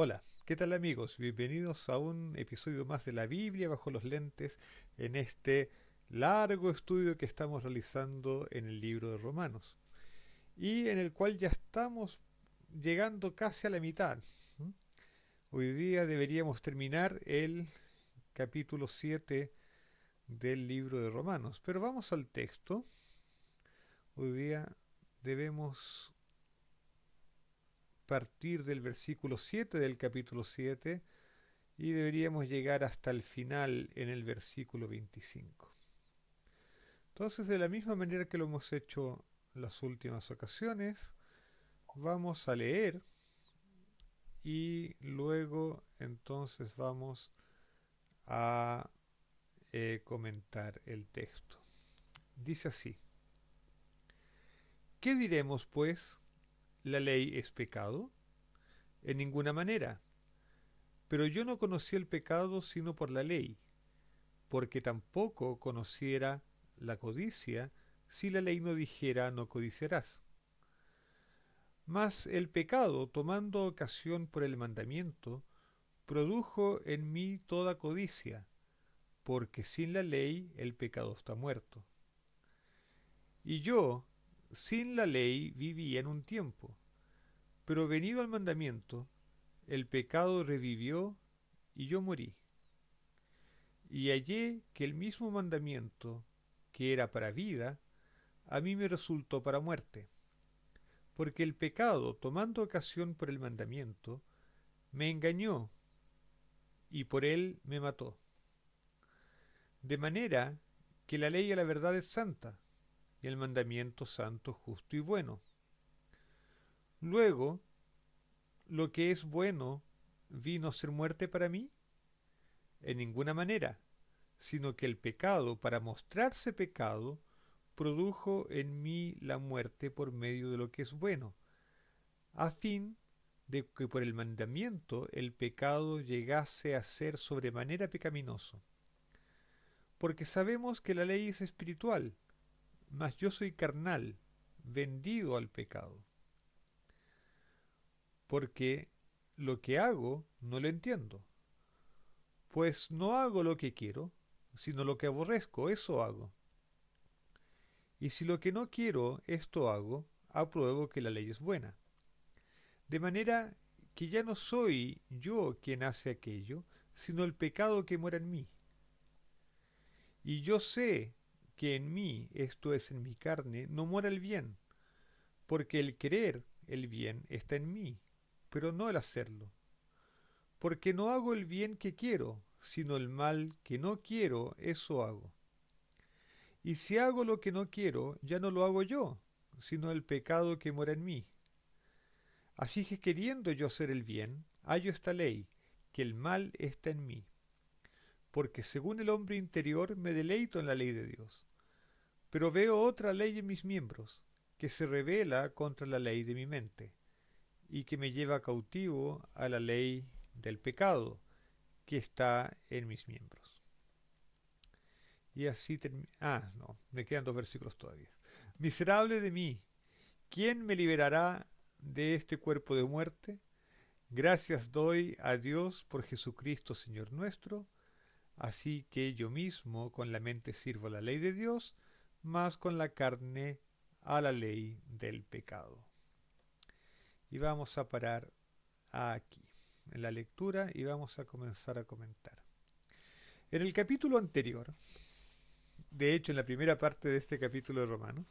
Hola, ¿qué tal amigos? Bienvenidos a un episodio más de la Biblia bajo los lentes en este largo estudio que estamos realizando en el libro de Romanos y en el cual ya estamos llegando casi a la mitad. ¿Mm? Hoy día deberíamos terminar el capítulo 7 del libro de Romanos, pero vamos al texto. Hoy día debemos partir del versículo 7 del capítulo 7 y deberíamos llegar hasta el final en el versículo 25. Entonces, de la misma manera que lo hemos hecho las últimas ocasiones, vamos a leer y luego entonces vamos a comentar el texto. Dice así: ¿Qué diremos pues? ¿La ley es pecado? En ninguna manera. Pero yo no conocí el pecado sino por la ley, porque tampoco conociera la codicia si la ley no dijera no codiciarás. Mas el pecado, tomando ocasión por el mandamiento, produjo en mí toda codicia, porque sin la ley el pecado está muerto. Y yo, sin la ley, vivía en un tiempo, pero venido al mandamiento, el pecado revivió y yo morí. Y hallé que el mismo mandamiento, que era para vida, a mí me resultó para muerte, porque el pecado, tomando ocasión por el mandamiento, me engañó y por él me mató. De manera que la ley a la verdad es santa, y el mandamiento santo, justo y bueno. Luego, lo que es bueno vino a ser muerte para mí, en ninguna manera, sino que el pecado, para mostrarse pecado, produjo en mí la muerte por medio de lo que es bueno, a fin de que por el mandamiento el pecado llegase a ser sobremanera pecaminoso. Porque sabemos que la ley es espiritual, mas yo soy carnal, vendido al pecado. Porque lo que hago no lo entiendo. Pues no hago lo que quiero, sino lo que aborrezco, eso hago. Y si lo que no quiero, esto hago, apruebo que la ley es buena. De manera que ya no soy yo quien hace aquello, sino el pecado que mora en mí. Y yo sé que en mí, esto es en mi carne, no mora el bien, porque el querer el bien está en mí, pero no el hacerlo. Porque no hago el bien que quiero, sino el mal que no quiero, eso hago. Y si hago lo que no quiero, ya no lo hago yo, sino el pecado que mora en mí. Así que queriendo yo hacer el bien, hallo esta ley, que el mal está en mí. Porque según el hombre interior me deleito en la ley de Dios. Pero veo otra ley en mis miembros, que se revela contra la ley de mi mente, y que me lleva cautivo a la ley del pecado, que está en mis miembros. Y así termina. Ah, no, me quedan dos versículos todavía. Miserable de mí, ¿quién me liberará de este cuerpo de muerte? Gracias doy a Dios por Jesucristo Señor nuestro. Así que yo mismo con la mente sirvo a la ley de Dios, mas con la carne a la ley del pecado. Y vamos a parar aquí en la lectura y vamos a comenzar a comentar. En el capítulo anterior, de hecho en la primera parte de este capítulo de Romanos,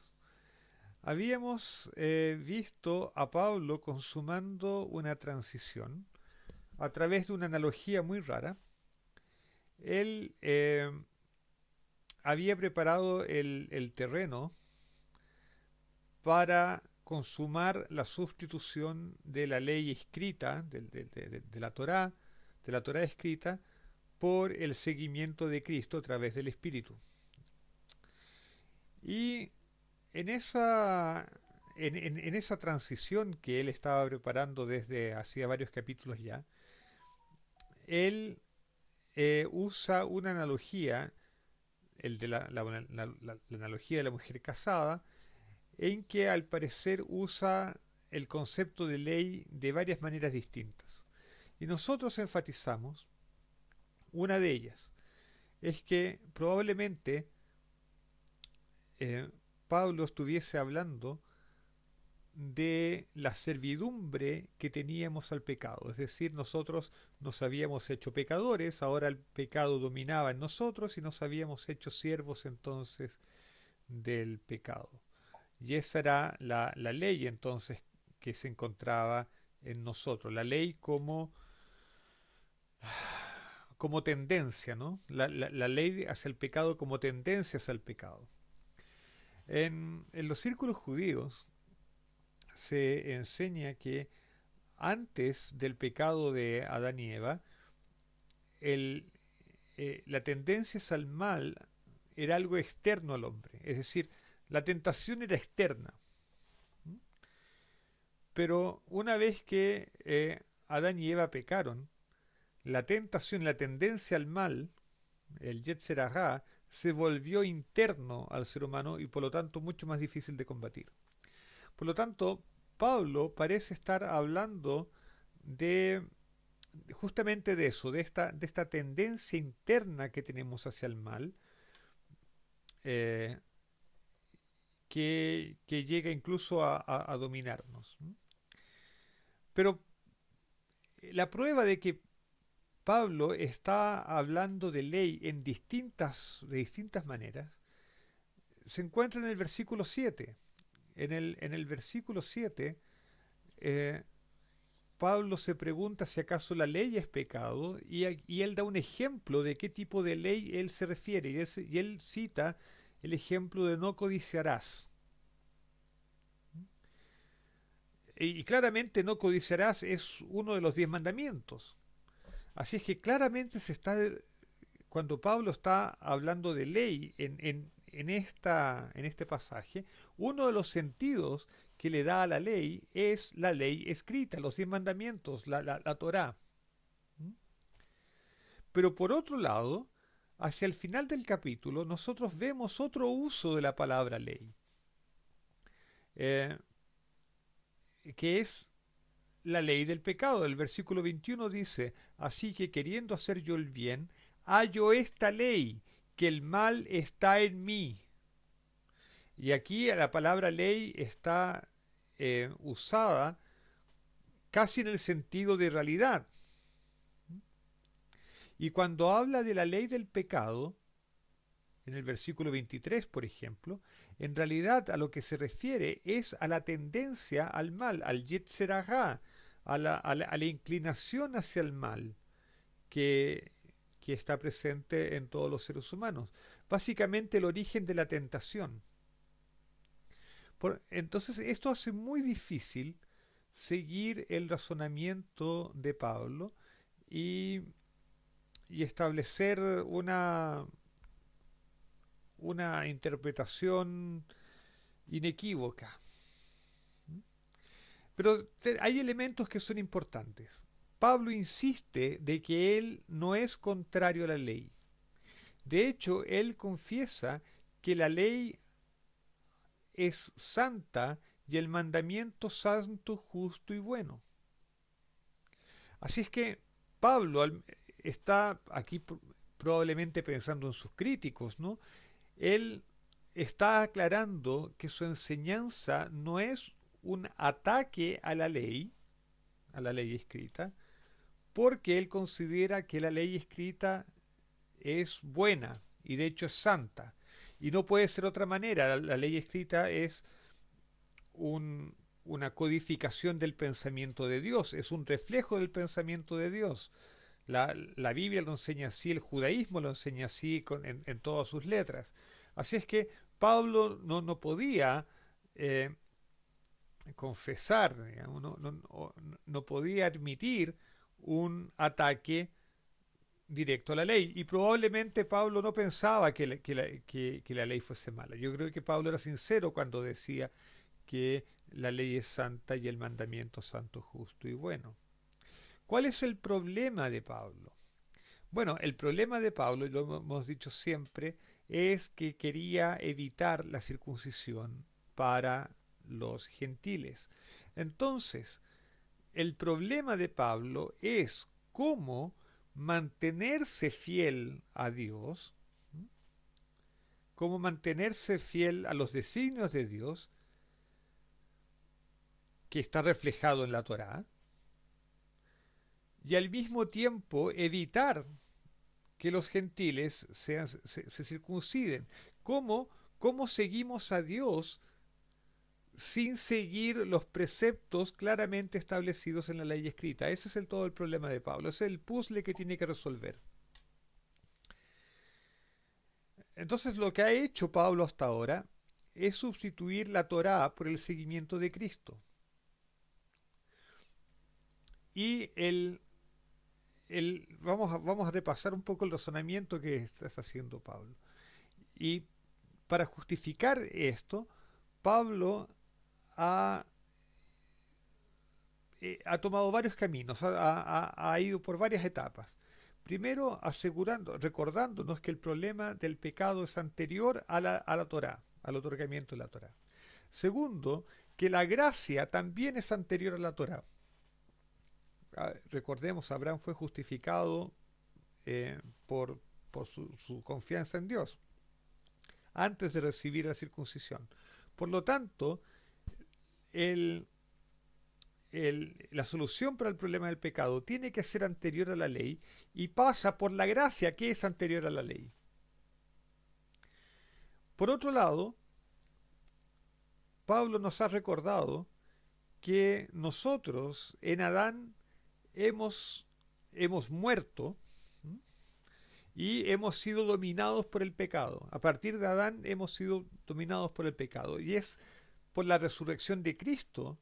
habíamos visto a Pablo consumando una transición a través de una analogía muy rara. Él había preparado el terreno para consumar la sustitución de la ley escrita, de la Torá escrita, por el seguimiento de Cristo a través del Espíritu. Y en esa transición que él estaba preparando desde hacía varios capítulos ya, él usa una analogía, el de la analogía de la mujer casada, en que al parecer usa el concepto de ley de varias maneras distintas. Y nosotros enfatizamos una de ellas, es que probablemente eh, Pablo estuviese hablando de la servidumbre que teníamos al pecado. Es decir, nosotros nos habíamos hecho pecadores, ahora el pecado dominaba en nosotros y nos habíamos hecho siervos entonces del pecado. Y esa era la ley entonces que se encontraba en nosotros, la ley como tendencia, ¿no? La ley hacia el pecado como tendencia hacia el pecado. En los círculos judíos se enseña que antes del pecado de Adán y Eva, el, la tendencia al mal era algo externo al hombre, es decir, la tentación era externa. Pero una vez que Adán y Eva pecaron, la tentación, la tendencia al mal, el Yetzer Hara, se volvió interno al ser humano y por lo tanto mucho más difícil de combatir. Por lo tanto, Pablo parece estar hablando de justamente de eso, de esta tendencia interna que tenemos hacia el mal, eh, que llega incluso a dominarnos. Pero la prueba de que Pablo está hablando de ley de distintas maneras se encuentra en el versículo 7. En el versículo 7, eh, Pablo se pregunta si acaso la ley es pecado y él da un ejemplo de qué tipo de ley él se refiere y él cita el ejemplo de no codiciarás. Y claramente no codiciarás es uno de los 10 mandamientos. Así es que claramente cuando Pablo está hablando de ley en este pasaje, uno de los sentidos que le da a la ley es la ley escrita, los 10 mandamientos, la Torá. Pero por otro lado, hacia el final del capítulo, nosotros vemos otro uso de la palabra ley, eh, que es la ley del pecado. El versículo 21 dice, así que queriendo hacer yo el bien, hallo esta ley, que el mal está en mí. Y aquí la palabra ley está usada casi en el sentido de realidad. Y cuando habla de la ley del pecado, en el versículo 23, por ejemplo, en realidad a lo que se refiere es a la tendencia al mal, al Yetzer Hara, a la inclinación hacia el mal que, que está presente en todos los seres humanos. Básicamente el origen de la tentación. Entonces esto hace muy difícil seguir el razonamiento de Pablo y, y establecer una interpretación inequívoca. Pero hay elementos que son importantes. Pablo insiste de que él no es contrario a la ley. De hecho, él confiesa que la ley es santa y el mandamiento santo, justo y bueno. Así es que Pablo está aquí probablemente pensando en sus críticos, ¿no? Él está aclarando que su enseñanza no es un ataque a la ley escrita, porque él considera que la ley escrita es buena y de hecho es santa. Y no puede ser otra manera. La ley escrita es una codificación del pensamiento de Dios, es un reflejo del pensamiento de Dios. La Biblia lo enseña así, el judaísmo lo enseña así en todas sus letras. Así es que Pablo no podía confesar, digamos, no podía admitir un ataque directo a la ley. Y probablemente Pablo no pensaba que la ley fuese mala. Yo creo que Pablo era sincero cuando decía que la ley es santa y el mandamiento santo, justo y bueno. ¿Cuál es el problema de Pablo? Bueno, el problema de Pablo, y lo hemos dicho siempre, es que quería evitar la circuncisión para los gentiles. Entonces, el problema de Pablo es cómo mantenerse fiel a Dios, cómo mantenerse fiel a los designios de Dios, que está reflejado en la Torá, y al mismo tiempo evitar que los gentiles se circunciden. ¿Cómo, ¿Cómo seguimos a Dios sin seguir los preceptos claramente establecidos en la ley escrita? Ese es todo el problema de Pablo, ese es el puzzle que tiene que resolver. Entonces lo que ha hecho Pablo hasta ahora es sustituir la Torá por el seguimiento de Cristo. Y vamos a repasar un poco el razonamiento que está haciendo Pablo. Y para justificar esto, Pablo ha, ha tomado varios caminos, ha ido por varias etapas. Primero, recordándonos que el problema del pecado es anterior a la Torá, al otorgamiento de la Torá. Segundo, que la gracia también es anterior a la Torá. Recordemos, Abraham fue justificado eh, por, por su confianza en Dios antes de recibir la circuncisión. Por lo tanto, la solución para el problema del pecado tiene que ser anterior a la ley y pasa por la gracia que es anterior a la ley. Por otro lado, Pablo nos ha recordado que nosotros en Adán hemos muerto, ¿m? Y hemos sido dominados por el pecado. A partir de Adán hemos sido dominados por el pecado. Y es por la resurrección de Cristo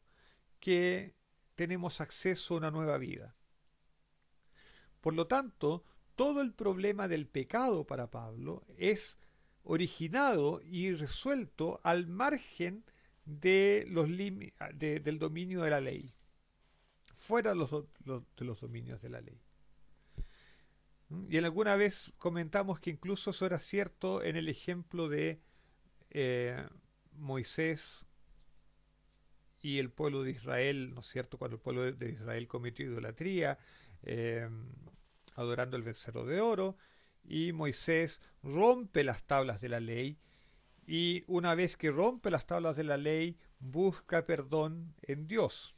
que tenemos acceso a una nueva vida. Por lo tanto, todo el problema del pecado para Pablo es originado y resuelto al margen de del dominio de la ley, fuera de los dominios de la ley. Y en alguna vez comentamos que incluso eso era cierto en el ejemplo de Moisés y el pueblo de Israel, ¿no es cierto? Cuando el pueblo de Israel cometió idolatría, eh, adorando el becerro de oro, y Moisés rompe las tablas de la ley, y una vez que rompe las tablas de la ley, busca perdón en Dios.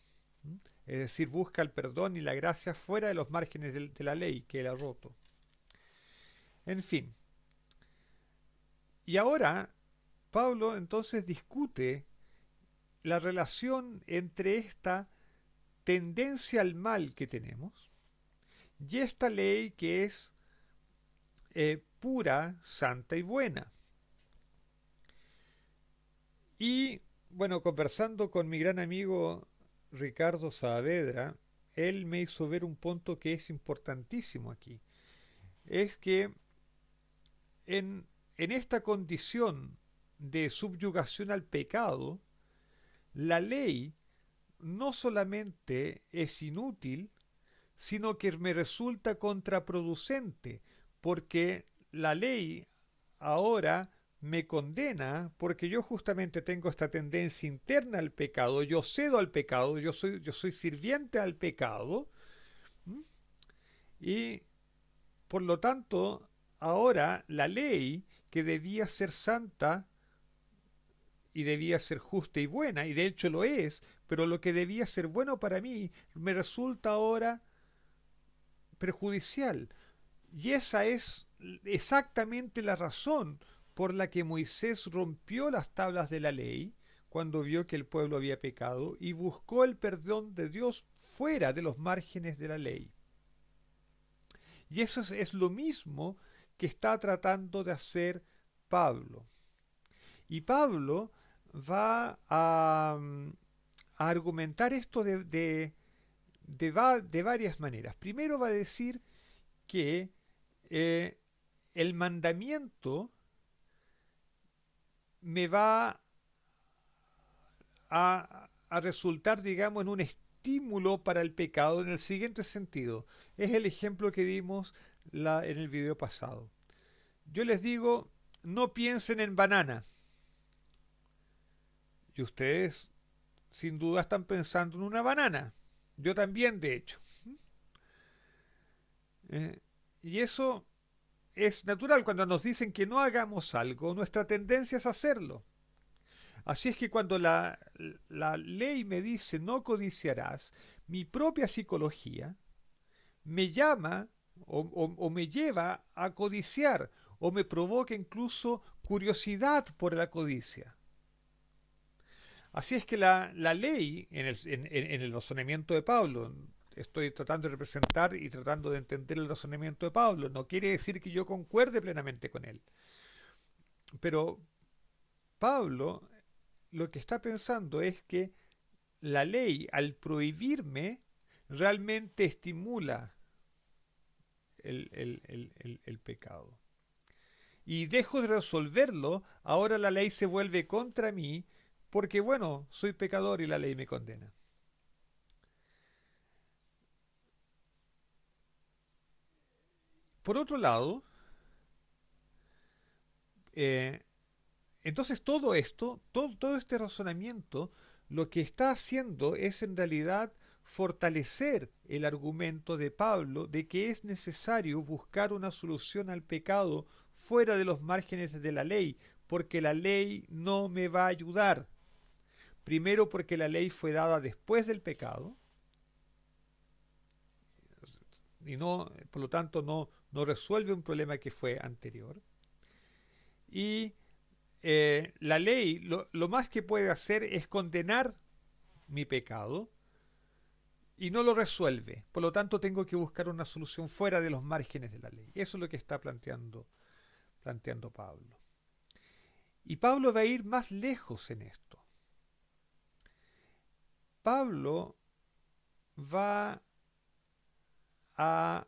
Es decir, busca el perdón y la gracia fuera de los márgenes de la ley que él ha roto. En fin. Y ahora Pablo entonces discute la relación entre esta tendencia al mal que tenemos y esta ley que es pura, santa y buena. Y bueno, conversando con mi gran amigo Ricardo Saavedra, él me hizo ver un punto que es importantísimo aquí. Es que en esta condición de subyugación al pecado, la ley no solamente es inútil, sino que me resulta contraproducente, porque la ley ahora me condena porque yo justamente tengo esta tendencia interna al pecado, yo cedo al pecado, yo soy sirviente al pecado, ¿m? Y por lo tanto ahora la ley que debía ser santa y debía ser justa y buena, y de hecho lo es, pero lo que debía ser bueno para mí me resulta ahora perjudicial. Y esa es exactamente la razón por la que Moisés rompió las tablas de la ley cuando vio que el pueblo había pecado y buscó el perdón de Dios fuera de los márgenes de la ley. Y eso es lo mismo que está tratando de hacer Pablo. Y Pablo va a argumentar esto de varias maneras. Primero va a decir que el mandamiento me va a resultar, digamos, en un estímulo para el pecado en el siguiente sentido. Es el ejemplo que dimos en el video pasado. Yo les digo, no piensen en banana. Y ustedes, sin duda, están pensando en una banana. Yo también, de hecho. Eh, y eso es natural cuando nos dicen que no hagamos algo, nuestra tendencia es hacerlo. Así es que cuando la ley me dice no codiciarás, mi propia psicología me llama o me lleva a codiciar o me provoca incluso curiosidad por la codicia. Así es que la ley, en el razonamiento de Pablo, estoy tratando de representar y tratando de entender el razonamiento de Pablo, no quiere decir que yo concuerde plenamente con él, pero Pablo lo que está pensando es que la ley, al prohibirme, realmente estimula el pecado. Y dejo de resolverlo, ahora la ley se vuelve contra mí, porque bueno, soy pecador y la ley me condena. Por otro lado, eh, entonces todo esto, todo este razonamiento, lo que está haciendo es en realidad fortalecer el argumento de Pablo de que es necesario buscar una solución al pecado fuera de los márgenes de la ley, porque la ley no me va a ayudar. Primero porque la ley fue dada después del pecado y no, por lo tanto, no resuelve un problema que fue anterior. Y la ley lo más que puede hacer es condenar mi pecado y no lo resuelve. Por lo tanto, tengo que buscar una solución fuera de los márgenes de la ley. Eso es lo que está planteando Pablo. Y Pablo va a ir más lejos en esto. Pablo va a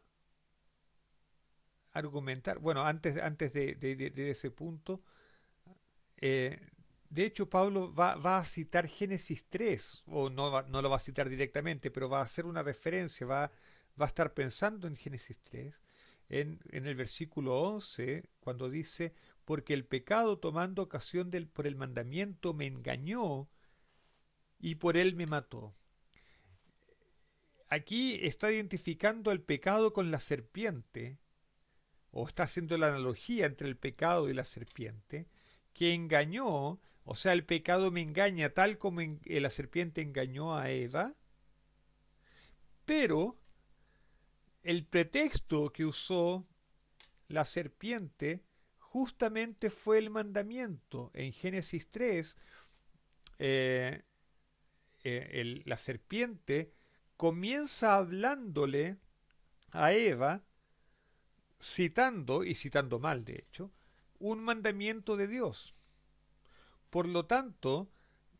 argumentar, bueno, antes de ese punto, eh, de hecho Pablo va a citar Génesis 3, o no lo va a citar directamente, pero va a hacer una referencia, va a estar pensando en Génesis 3, en el versículo 11, cuando dice, porque el pecado tomando ocasión por el mandamiento me engañó y por él me mató. Aquí está identificando el pecado con la serpiente, o está haciendo la analogía entre el pecado y la serpiente, que engañó, o sea, el pecado me engaña tal como la serpiente engañó a Eva, pero el pretexto que usó la serpiente justamente fue el mandamiento. En Génesis 3, eh, la serpiente comienza hablándole a Eva, citando, y citando mal de hecho, un mandamiento de Dios. Por lo tanto,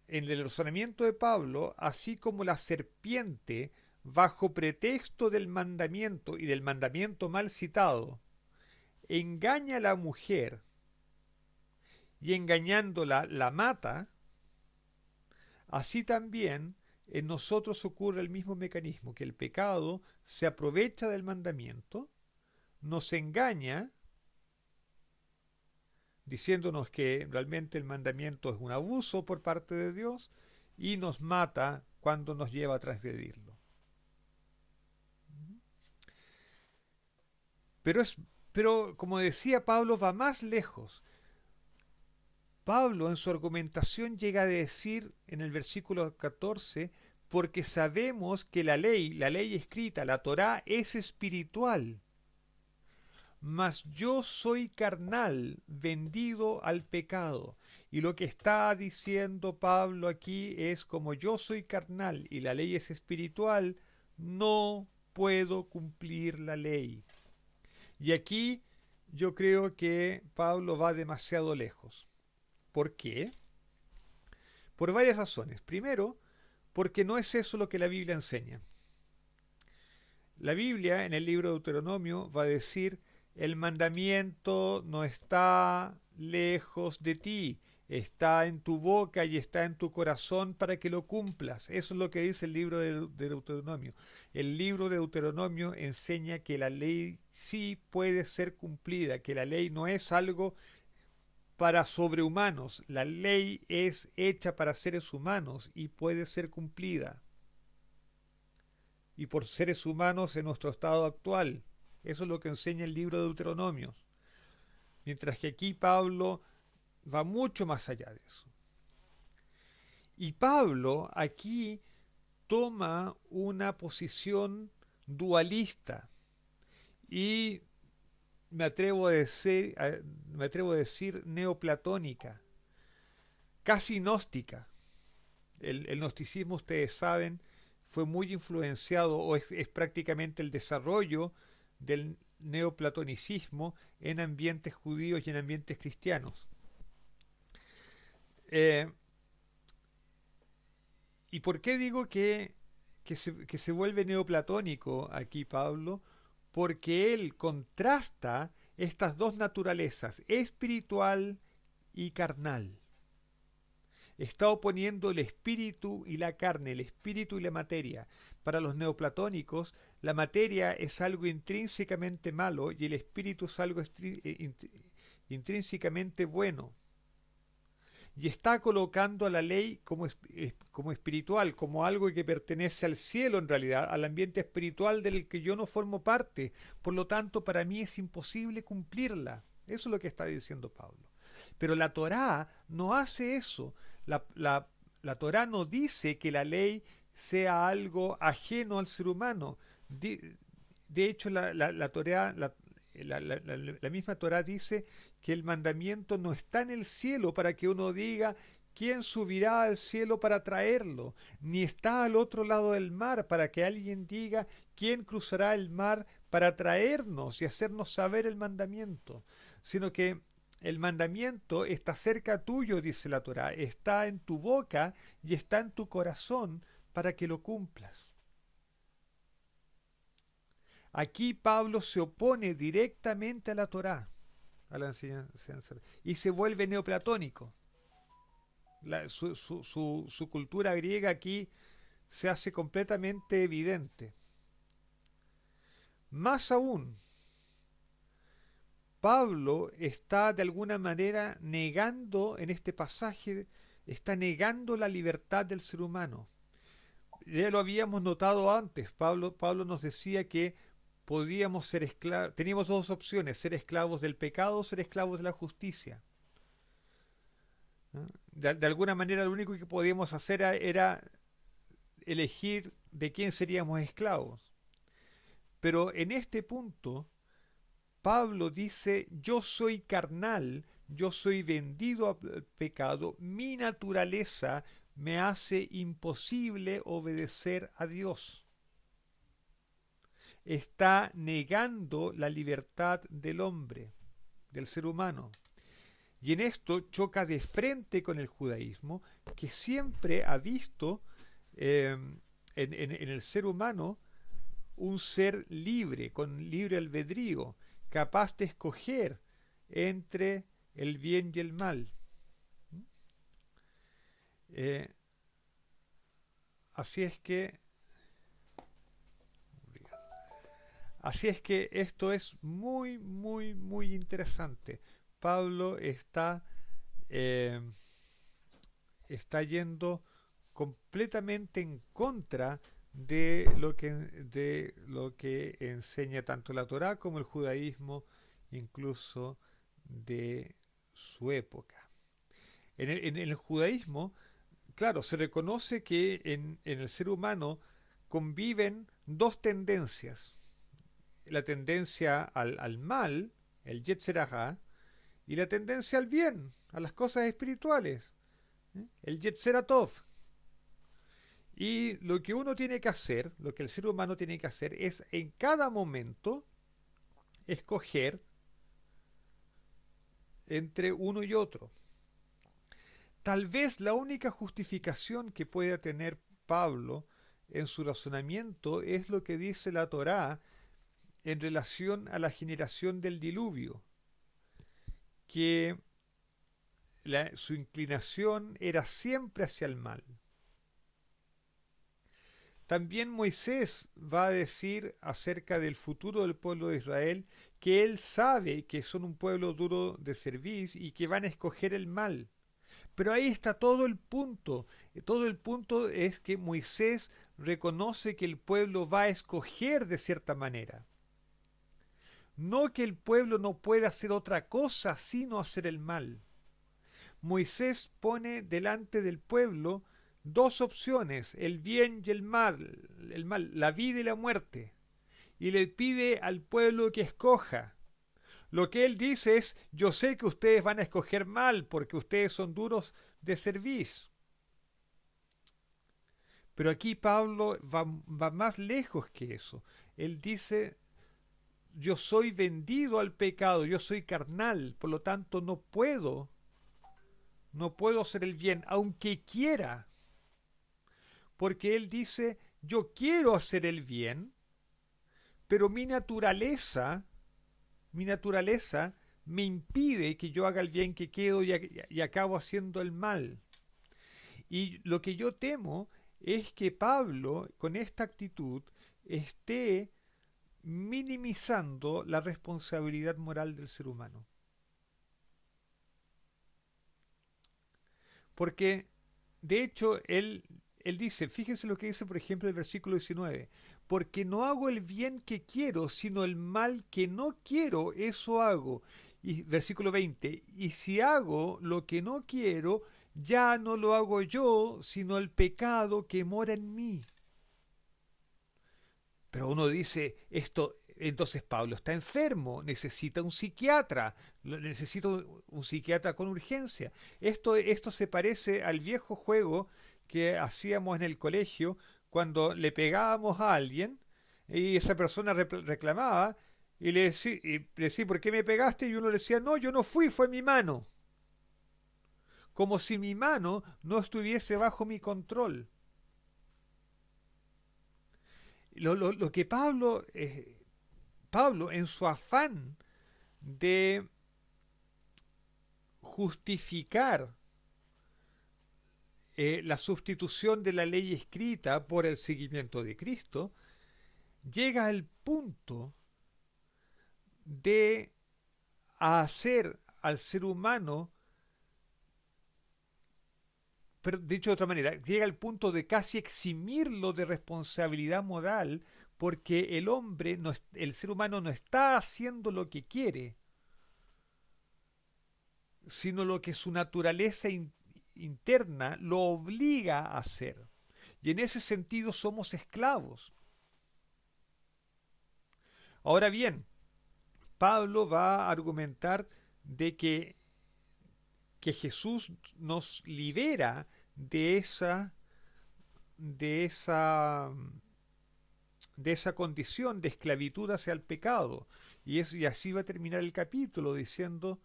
en el razonamiento de Pablo, así como la serpiente, bajo pretexto del mandamiento y del mandamiento mal citado, engaña a la mujer y engañándola la mata, así también en nosotros ocurre el mismo mecanismo, que el pecado se aprovecha del mandamiento, nos engaña diciéndonos que realmente el mandamiento es un abuso por parte de Dios y nos mata cuando nos lleva a transgredirlo. Pero, pero como decía Pablo, va más lejos. Pablo en su argumentación llega a decir en el versículo 14, porque sabemos que la ley escrita, la Torá, es espiritual, mas yo soy carnal, vendido al pecado. Y lo que está diciendo Pablo aquí es, como yo soy carnal y la ley es espiritual, no puedo cumplir la ley. Y aquí yo creo que Pablo va demasiado lejos. ¿Por qué? Por varias razones. Primero, porque no es eso lo que la Biblia enseña. La Biblia en el libro de Deuteronomio va a decir, el mandamiento no está lejos de ti, está en tu boca y está en tu corazón para que lo cumplas. Eso es lo que dice el libro de Deuteronomio. El libro de Deuteronomio enseña que la ley sí puede ser cumplida, que la ley no es algo para sobrehumanos, la ley es hecha para seres humanos y puede ser cumplida. y por seres humanos en nuestro estado actual. Eso es lo que enseña el libro de Deuteronomios. Mientras que aquí Pablo va mucho más allá de eso. Y Pablo aquí toma una posición dualista y me atrevo a decir neoplatónica, casi gnóstica. El gnosticismo, ustedes saben, fue muy influenciado o es prácticamente el desarrollo del neoplatonicismo en ambientes judíos y en ambientes cristianos. Eh, ¿Y por qué digo que se vuelve neoplatónico aquí Pablo? Porque él contrasta estas dos naturalezas, espiritual y carnal. Está oponiendo el espíritu y la carne, el espíritu y la materia. Para los neoplatónicos, la materia es algo intrínsecamente malo y el espíritu es algo intrínsecamente bueno. Y está colocando a la ley como espiritual, como algo que pertenece al cielo en realidad, al ambiente espiritual del que yo no formo parte. Por lo tanto, para mí es imposible cumplirla. Eso es lo que está diciendo Pablo. Pero la Torá no hace eso. La Torá no dice que la ley sea algo ajeno al ser humano. De hecho, la Torá, la misma Torá dice que el mandamiento no está en el cielo para que uno diga quién subirá al cielo para traerlo, ni está al otro lado del mar para que alguien diga quién cruzará el mar para traernos y hacernos saber el mandamiento, sino que el mandamiento está cerca tuyo, dice la Torá, está en tu boca y está en tu corazón para que lo cumplas. Aquí Pablo se opone directamente a la Torá, a la enseñanza, y se vuelve neoplatónico. Su cultura griega aquí se hace completamente evidente. Más aún, Pablo está de alguna manera negando en este pasaje, está negando la libertad del ser humano. Ya lo habíamos notado antes. Pablo nos decía que podíamos ser esclavos, teníamos dos opciones, ser esclavos del pecado o ser esclavos de la justicia. De alguna manera lo único que podíamos hacer era elegir de quién seríamos esclavos. Pero en este punto, Pablo dice, yo soy carnal, yo soy vendido al pecado, mi naturaleza me hace imposible obedecer a Dios. Está negando la libertad del hombre, del ser humano. Y en esto choca de frente con el judaísmo, que siempre ha visto en el ser humano un ser libre, con libre albedrío, capaz de escoger entre el bien y el mal. Eh, así es que esto es muy, muy, muy interesante. Pablo eh, está yendo completamente en contra de lo que enseña tanto la Torá como el judaísmo, incluso de su época. En el judaísmo, claro, se reconoce que en el ser humano conviven dos tendencias. La tendencia al mal, el Yetzer Hara, y la tendencia al bien, a las cosas espirituales, el Yetzer Tov. Y lo que uno tiene que hacer, lo que el ser humano tiene que hacer, es en cada momento escoger entre uno y otro. Tal vez la única justificación que pueda tener Pablo en su razonamiento es lo que dice la Torá en relación a la generación del diluvio, que su inclinación era siempre hacia el mal. También Moisés va a decir acerca del futuro del pueblo de Israel que él sabe que son un pueblo duro de cerviz y que van a escoger el mal. Pero ahí está todo el punto. Todo el punto es que Moisés reconoce que el pueblo va a escoger de cierta manera. No que el pueblo no pueda hacer otra cosa sino hacer el mal. Moisés pone delante del pueblo dos opciones, el bien y el mal, la vida y la muerte, y le pide al pueblo que escoja. Lo que él dice es, yo sé que ustedes van a escoger mal porque ustedes son duros de cerviz. Pero aquí Pablo va más lejos que eso. Él dice, yo soy vendido al pecado, yo soy carnal, por lo tanto no puedo hacer el bien, aunque quiera. Porque él dice, yo quiero hacer el bien, pero mi naturaleza me impide que yo haga el bien que quiero y acabo haciendo el mal. Y lo que yo temo es que Pablo, con esta actitud, esté minimizando la responsabilidad moral del ser humano. Porque, de hecho, él dice, fíjense lo que dice, por ejemplo, el versículo 19, porque no hago el bien que quiero, sino el mal que no quiero, eso hago. Y versículo 20, y si hago lo que no quiero, ya no lo hago yo, sino el pecado que mora en mí. Pero uno dice, esto, entonces Pablo está enfermo, necesita un psiquiatra, necesita un psiquiatra con urgencia. Esto se parece al viejo juego que hacíamos en el colegio cuando le pegábamos a alguien y esa persona reclamaba y le decía, ¿por qué me pegaste? Y uno le decía, no, yo no fui, fue mi mano. Como si mi mano no estuviese bajo mi control. Lo que Pablo, en su afán de justificar la sustitución de la ley escrita por el seguimiento de Cristo, llega al punto de hacer al ser humano, pero dicho de otra manera, llega al punto de casi eximirlo de responsabilidad moral porque el hombre, el ser humano no está haciendo lo que quiere, sino lo que su naturaleza interna lo obliga a hacer. Y en ese sentido somos esclavos. Ahora bien, Pablo va a argumentar de que Jesús nos libera de de esa, de esa condición de esclavitud hacia el pecado. Y así va a terminar el capítulo diciendo,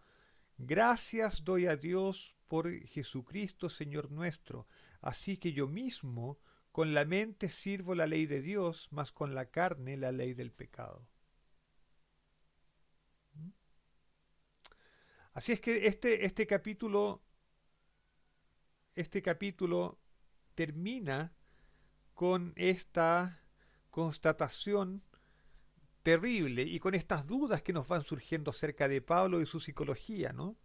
gracias doy a Dios por Jesucristo, Señor nuestro. Así que yo mismo con la mente sirvo la ley de Dios, mas con la carne la ley del pecado. Así es que este capítulo termina con esta constatación terrible y con estas dudas que nos van surgiendo acerca de Pablo y su psicología, ¿no?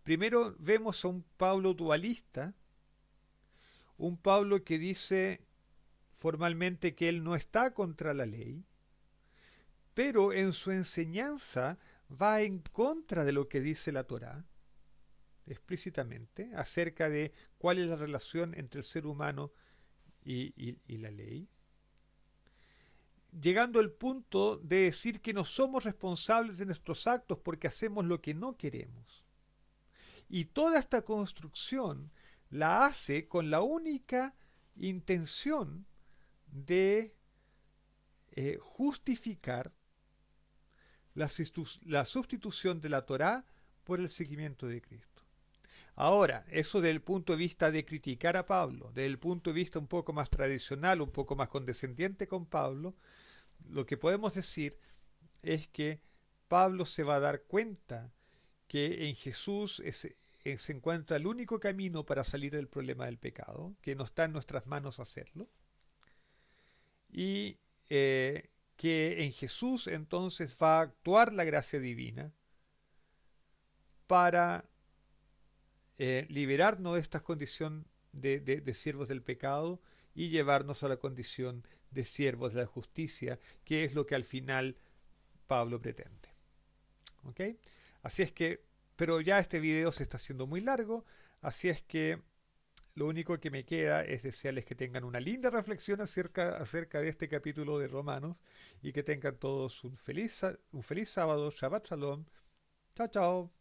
Primero vemos a un Pablo dualista, un Pablo que dice formalmente que él no está contra la ley, pero en su enseñanza va en contra de lo que dice la Torá, explícitamente, acerca de cuál es la relación entre el ser humano y la ley, llegando al punto de decir que no somos responsables de nuestros actos porque hacemos lo que no queremos. Y toda esta construcción la hace con la única intención de justificar la sustitución de la Torá por el seguimiento de Cristo. Ahora, eso desde el punto de vista de criticar a Pablo, desde el punto de vista un poco más tradicional, un poco más condescendiente con Pablo, lo que podemos decir es que Pablo se va a dar cuenta que en Jesús se encuentra el único camino para salir del problema del pecado, que no está en nuestras manos hacerlo, y que en Jesús entonces va a actuar la gracia divina para liberarnos de esta condición de siervos del pecado y llevarnos a la condición de siervos de la justicia, que es lo que al final Pablo pretende. ¿Ok? Así es que, pero ya este video se está haciendo muy largo, así es que lo único que me queda es desearles que tengan una linda reflexión acerca de este capítulo de Romanos y que tengan todos un feliz sábado, Shabbat Shalom. Chao, chao.